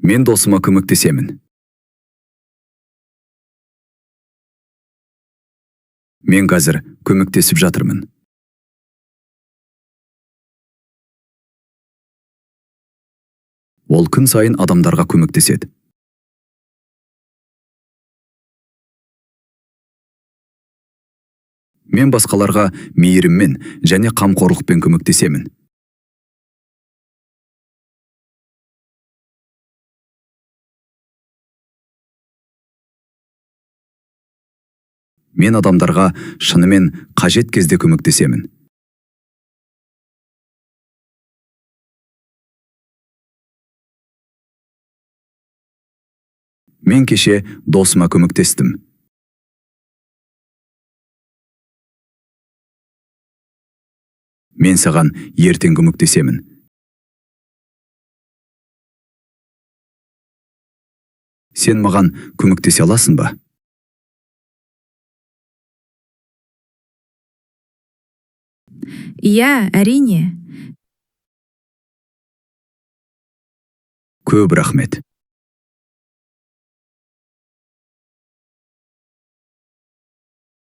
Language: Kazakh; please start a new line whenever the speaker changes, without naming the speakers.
Мен досыма көмектесемін. Мен қазір көмектесіп жатырмын. Ол күн сайын адамдарға көмектеседі. Мен басқаларға мейіріммен және қамқорлықпен көмектесемін. Мен адамдарға шынымен қажет кезде көмектесемін. Мен кеше досыма көмектестім. Мен саған ертең көмектесемін. Сен маған көмектесе аласың ба?
Иә, әрине.
Көп рахмет.